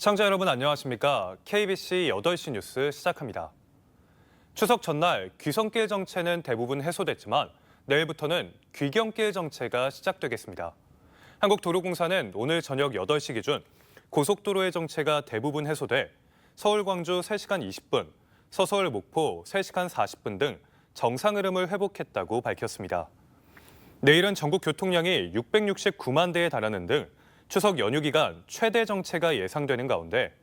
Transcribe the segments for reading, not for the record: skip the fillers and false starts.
시청자 여러분 안녕하십니까? KBC 8시 뉴스 시작합니다. 추석 전날 귀성길 정체는 대부분 해소됐지만 내일부터는 귀경길 정체가 시작되겠습니다. 한국도로공사는 오늘 저녁 8시 기준 고속도로의 정체가 대부분 해소돼 서울 광주 3시간 20분, 서서울 목포 3시간 40분 등 정상 흐름을 회복했다고 밝혔습니다. 내일은 전국 교통량이 669만 대에 달하는 등 추석 연휴 기간 최대 정체가 예상되는 가운데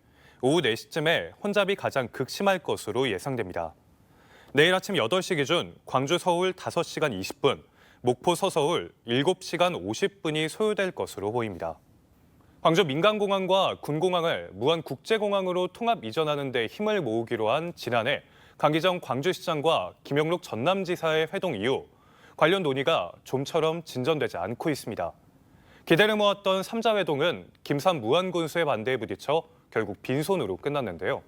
오후 4시쯤에 혼잡이 가장 극심할 것으로 예상됩니다. 내일 아침 8시 기준 광주 서울 5시간 20분, 목포 서서울 7시간 50분이 소요될 것으로 보입니다. 광주 민간공항과 군공항을 무안국제공항으로 통합 이전하는 데 힘을 모으기로 한 지난해 강기정 광주시장과 김영록 전남지사의 회동 이후 관련 논의가 좀처럼 진전되지 않고 있습니다. 기대를 모았던 3자 회동은 김산 무안군수의 반대에 부딪혀 결국 빈손으로 끝났는데요.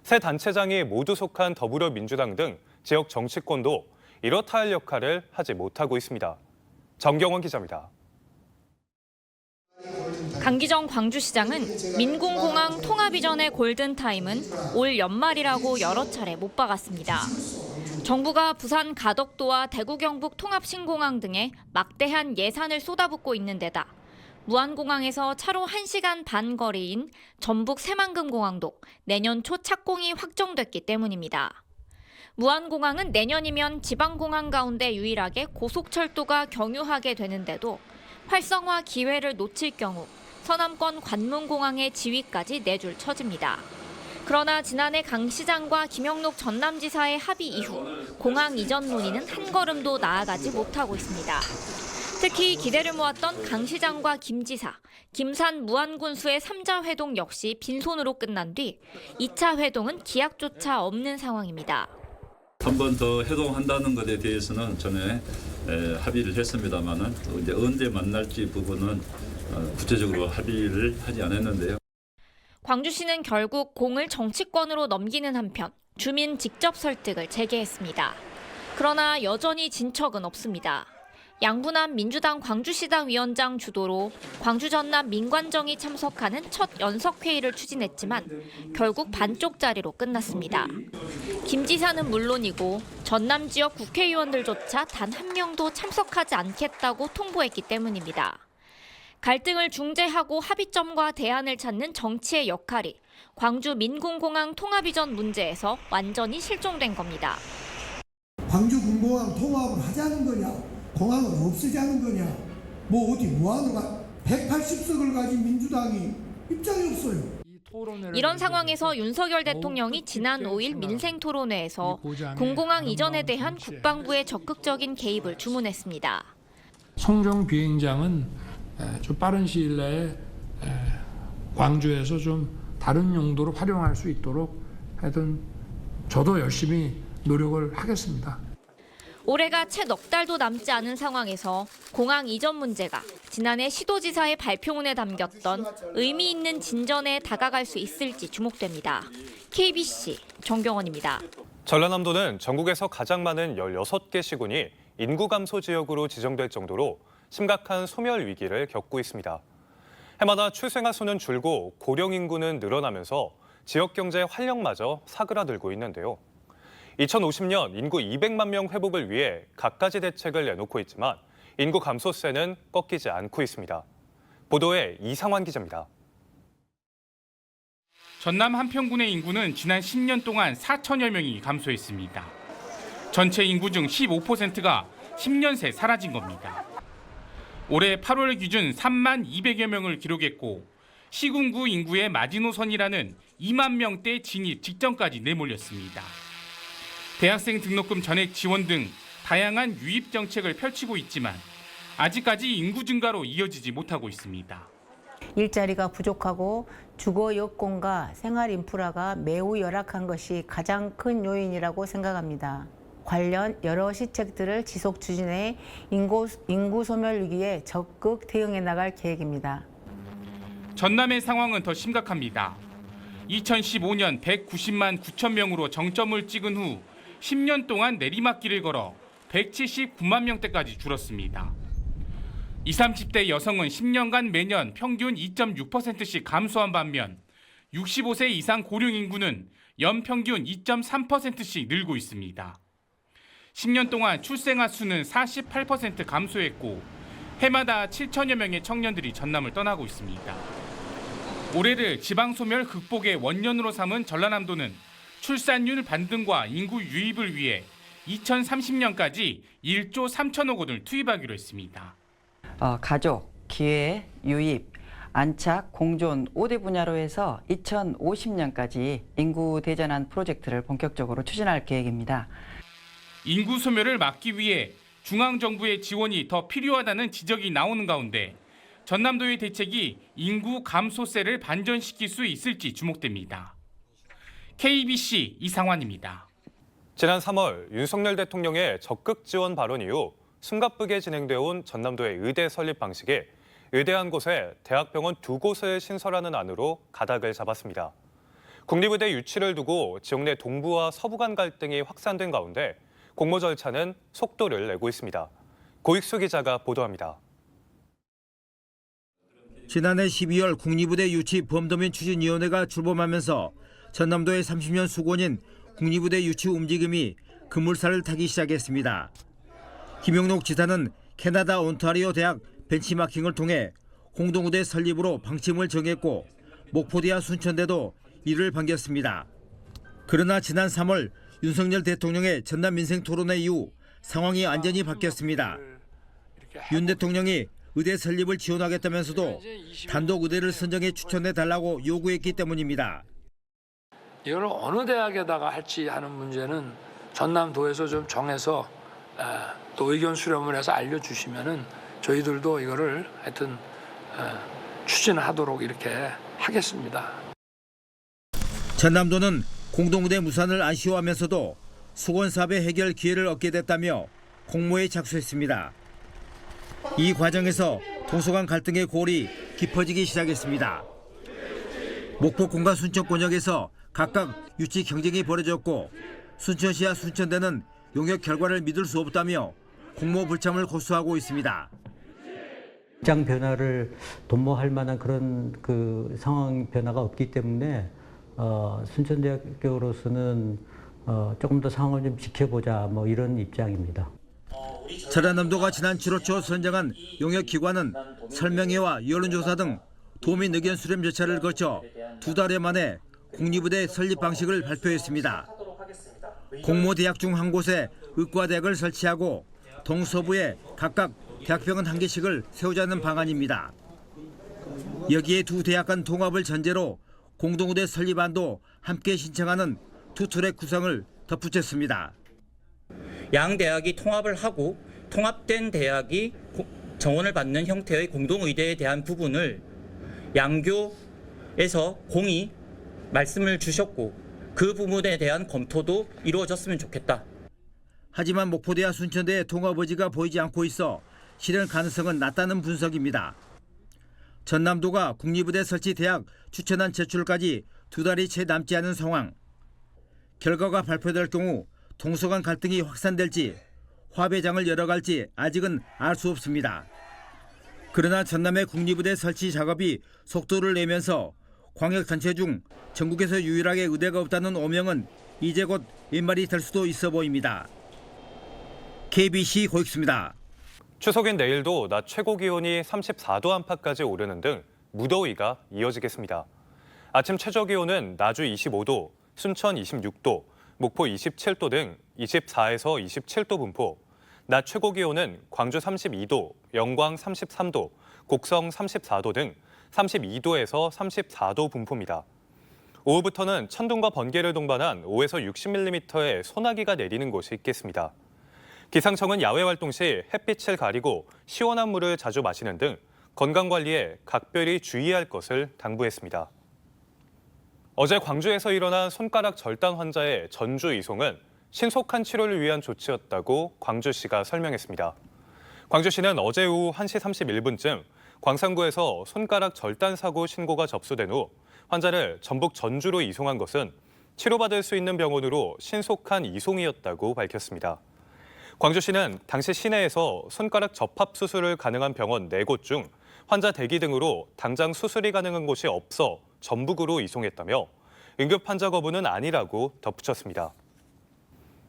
새 단체장이 모두 속한 더불어민주당 등 지역 정치권도 이렇다 할 역할을 하지 못하고 있습니다. 정경원 기자입니다. 강기정 광주시장은 민공공항 통합 이전의 골든타임은 올 연말이라고 여러 차례 못 박았습니다. 정부가 부산 가덕도와 대구 경북 통합 신공항 등에 막대한 예산을 쏟아붓고 있는 데다 무안공항에서 차로 1시간 반 거리인 전북 새만금공항도 내년 초 착공이 확정됐기 때문입니다. 무안공항은 내년이면 지방공항 가운데 유일하게 고속철도가 경유하게 되는데도 활성화 기회를 놓칠 경우 서남권 관문공항의 지위까지 내줄 처지입니다. 그러나 지난해 강 시장과 김영록 전남지사의 합의 이후 공항 이전 논의는 한 걸음도 나아가지 못하고 있습니다. 특히 기대를 모았던 강 시장과 김 지사, 김산 무안군수의 3자 회동 역시 빈손으로 끝난 뒤 2차 회동은 기약조차 없는 상황입니다. 한 번 더 회동한다는 것에 대해서는 전에 합의를 했습니다만은 이제 언제 만날지 부분은 구체적으로 합의를 하지 않았는데요. 광주시는 결국 공을 정치권으로 넘기는 한편 주민 직접 설득을 재개했습니다. 그러나 여전히 진척은 없습니다. 양분한 민주당 광주시당 위원장 주도로 광주 전남 민관정이 참석하는 첫 연석회의를 추진했지만 결국 반쪽 자리로 끝났습니다. 김 지사는 물론이고 전남 지역 국회의원들조차 단 한 명도 참석하지 않겠다고 통보했기 때문입니다. 갈등을 중재하고 합의점과 대안을 찾는 정치의 역할이 광주 민공공항 통합 이전 문제에서 완전히 실종된 겁니다. 광주 군공항 통합을 하자는 거냐, 공항을 없애자는 거냐, 뭐 어디 무한으로 180석을 가진 민주당이 입장이 없어요. 이런 상황에서 윤석열 대통령이 지난 5일 민생토론회에서 군공항 이전에 대한 국방부의 적극적인 개입을 주문했습니다. 성정 비행장은 좀 빠른 시일 내에 광주에서 좀 다른 용도로 활용할 수 있도록 하여튼 저도 열심히 노력을 하겠습니다. 올해가 채 넉 달도 남지 않은 상황에서 공항 이전 문제가 지난해 시도지사의 발표문에 담겼던 의미 있는 진전에 다가갈 수 있을지 주목됩니다. KBC 정경원입니다. 전라남도는 전국에서 가장 많은 16개 시군이 인구 감소 지역으로 지정될 정도로 심각한 소멸 위기를 겪고 있습니다. 해마다 출생아 수는 줄고 고령 인구는 늘어나면서 지역 경제 활력마저 사그라들고 있는데요. 2050년 인구 200만 명 회복을 위해 갖가지 대책을 내놓고 있지만 인구 감소세는 꺾이지 않고 있습니다. 보도에 이상환 기자입니다. 전남 한평군의 인구는 지난 10년 동안 4천여 명이 감소했습니다. 전체 인구 중 15%가 10년 새 사라진 겁니다. 올해 8월 기준 3만 200여 명을 기록했고 시군구 인구의 마지노선이라는 2만 명대 진입 직전까지 내몰렸습니다. 대학생 등록금 전액 지원 등 다양한 유입 정책을 펼치고 있지만 아직까지 인구 증가로 이어지지 못하고 있습니다. 일자리가 부족하고 주거 여건과 생활 인프라가 매우 열악한 것이 가장 큰 요인이라고 생각합니다. 관련 여러 시책들을 지속 추진해 인구 소멸 위기에 적극 대응해 나갈 계획입니다. 전남의 상황은 더 심각합니다. 2015년 190만 9천 명으로 정점을 찍은 후 10년 동안 내리막길을 걸어 179만 명대까지 줄었습니다. 20, 30대 여성은 10년간 매년 평균 2.6%씩 감소한 반면 65세 이상 고령 인구는 연평균 2.3%씩 늘고 있습니다. 10년 동안 출생아 수는 48% 감소했고 해마다 7천여 명의 청년들이 전남을 떠나고 있습니다. 올해를 지방소멸 극복의 원년으로 삼은 전라남도는 출산율 반등과 인구 유입을 위해 2030년까지 1조 3천억 원을 투입하기로 했습니다. 가족, 기회, 유입, 안착, 공존 5대 분야로 해서 2050년까지 인구 대전환 프로젝트를 본격적으로 추진할 계획입니다. 인구 소멸을 막기 위해 중앙정부의 지원이 더 필요하다는 지적이 나오는 가운데 전남도의 대책이 인구 감소세를 반전시킬 수 있을지 주목됩니다. KBC 이상환입니다. 지난 3월 윤석열 대통령의 적극 지원 발언 이후 숨가쁘게 진행되어 온 전남도의 의대 설립 방식에 의대 한 곳에 대학병원 2곳을 신설하는 안으로 가닥을 잡았습니다. 국립의대 유치를 두고 지역 내 동부와 서부 간 갈등이 확산된 가운데 공모 절차는 속도를 내고 있습니다. 고익수 기자가 보도합니다. 지난해 12월 국립의대 유치 범도민 추진위원회가 출범하면서 전남도의 30년 수건인 국립의대 유치 움직임이 급물살을 타기 시작했습니다. 김용록 지사는 캐나다 온타리오 대학 벤치마킹을 통해 공동의대 설립으로 방침을 정했고 목포대와 순천대도 이를 반겼습니다. 그러나 지난 3월 윤석열 대통령의 전남 민생 토론회 이후 상황이 완전히 바뀌었습니다. 윤 대통령이 의대 설립을 지원하겠다면서도 단독 의대를 선정해 추천해달라고 요구했기 때문입니다. 이걸 어느 대학에다가 할지 하는 문제는 전남도에서 좀 정해서 또 의견 수렴을 해서 알려주시면은 저희들도 이거를 하여튼 추진하도록 이렇게 하겠습니다. 전남도는 공동의대 무산을 아쉬워하면서도 수건사업의 해결 기회를 얻게 됐다며 공모에 착수했습니다. 이 과정에서 동서 간 갈등의 골이 깊어지기 시작했습니다. 목포권과 순천권역에서 각각 유치 경쟁이 벌어졌고 순천시와 순천대는 용역 결과를 믿을 수 없다며 공모 불참을 고수하고 있습니다. 입장 변화를 도모할 만한 그런 상황 변화가 없기 때문에 순천대학교로서는 조금 더 상황을 좀 지켜보자 이런 입장입니다. 전라남도가 지난 7월 초 선정한 용역기관은 설명회와 여론조사 등 도민 의견 수렴 절차를 거쳐 2달여 만에 국립의대 설립 방식을 발표했습니다. 공모대학 중 한 곳에 의과대학을 설치하고 동서부에 각각 대학병원 1개씩을 세우자는 방안입니다. 여기에 두 대학 간 통합을 전제로 공동의대 설립안도 함께 신청하는 투트랙 구성을 덧붙였습니다. 양 대학이 통합을 하고 통합된 대학이 정원을 받는 형태의 공동의대에 대한 부분을 양교에서 공히 말씀을 주셨고 그 부분에 대한 검토도 이루어졌으면 좋겠다. 하지만 목포대와 순천대의 통합 의지가 보이지 않고 있어 실현 가능성은 낮다는 분석입니다. 전남도가 국립의대 설치 대학 추천안 제출까지 2달이 채 남지 않은 상황. 결과가 발표될 경우 동서 간 갈등이 확산될지 화배장을 열어갈지 아직은 알 수 없습니다. 그러나 전남의 국립의대 설치 작업이 속도를 내면서 광역단체 중 전국에서 유일하게 의대가 없다는 오명은 이제 곧 웬말이 될 수도 있어 보입니다. KBC 고익수입니다. 추석인 내일도 낮 최고 기온이 34도 안팎까지 오르는 등 무더위가 이어지겠습니다. 아침 최저 기온은 나주 25도, 순천 26도, 목포 27도 등 24에서 27도 분포, 낮 최고 기온은 광주 32도, 영광 33도, 곡성 34도 등 32도에서 34도 분포입니다. 오후부터는 천둥과 번개를 동반한 5에서 60mm의 소나기가 내리는 곳이 있겠습니다. 기상청은 야외 활동 시 햇빛을 가리고 시원한 물을 자주 마시는 등 건강관리에 각별히 주의할 것을 당부했습니다. 어제 광주에서 일어난 손가락 절단 환자의 전주 이송은 신속한 치료를 위한 조치였다고 광주시가 설명했습니다. 광주시는 어제 오후 1시 31분쯤 광산구에서 손가락 절단 사고 신고가 접수된 후 환자를 전북 전주로 이송한 것은 치료받을 수 있는 병원으로 신속한 이송이었다고 밝혔습니다. 광주시는 당시 시내에서 손가락 접합 수술을 가능한 병원 4곳 중 환자 대기 등으로 당장 수술이 가능한 곳이 없어 전북으로 이송했다며 응급 환자 거부는 아니라고 덧붙였습니다.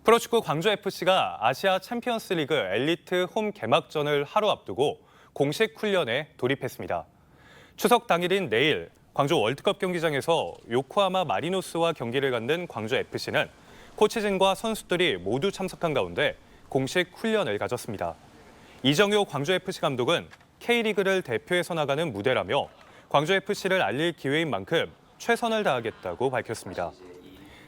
프로축구 광주FC가 아시아 챔피언스리그 엘리트 홈 개막전을 하루 앞두고 공식 훈련에 돌입했습니다. 추석 당일인 내일 광주 월드컵 경기장에서 요코하마 마리노스와 경기를 갖는 광주FC는 코치진과 선수들이 모두 참석한 가운데 공식 훈련을 가졌습니다. 이정효 광주FC 감독은 K리그를 대표해서 나가는 무대라며 광주FC를 알릴 기회인 만큼 최선을 다하겠다고 밝혔습니다.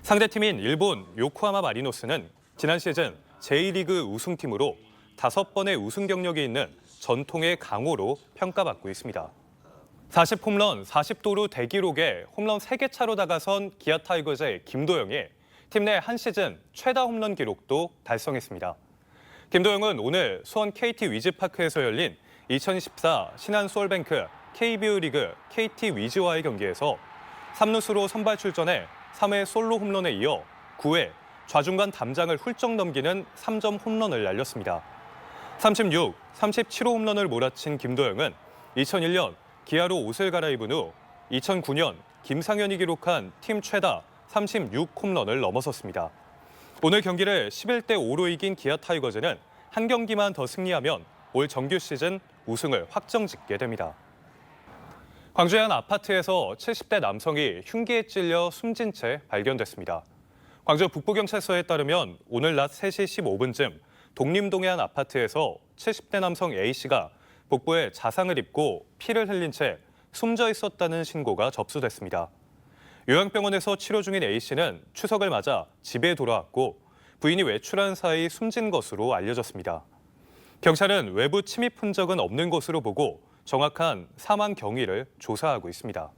상대팀인 일본 요코하마 마리노스는 지난 시즌 제1리그 우승팀으로 5번의 우승 경력이 있는 전통의 강호로 평가받고 있습니다. 40홈런 40도루 대기록에 홈런 3개 차로 다가선 기아 타이거즈의 김도영이 팀 내 한 시즌 최다 홈런 기록도 달성했습니다. 김도영은 오늘 수원 KT 위즈파크에서 열린 2014 신한 솔뱅크 KBO 리그 KT 위즈와의 경기에서 3루수로 선발 출전해 3회 솔로 홈런에 이어 9회 좌중간 담장을 훌쩍 넘기는 3점 홈런을 날렸습니다. 36, 37호 홈런을 몰아친 김도영은 2001년 기아로 옷을 갈아입은 후 2009년 김상현이 기록한 팀 최다 36홈런을 넘어섰습니다. 오늘 경기를 11대 5로 이긴 기아 타이거즈는 한 경기만 더 승리하면 올 정규 시즌 우승을 확정짓게 됩니다. 광주의 한 아파트에서 70대 남성이 흉기에 찔려 숨진 채 발견됐습니다. 광주 북부경찰서에 따르면 오늘 낮 3시 15분쯤 독림동의 한 아파트에서 70대 남성 A씨가 복부에 자상을 입고 피를 흘린 채 숨져 있었다는 신고가 접수됐습니다. 요양병원에서 치료 중인 A씨는 추석을 맞아 집에 돌아왔고 부인이 외출한 사이 숨진 것으로 알려졌습니다. 경찰은 외부 침입 흔적은 없는 것으로 보고 정확한 사망 경위를 조사하고 있습니다.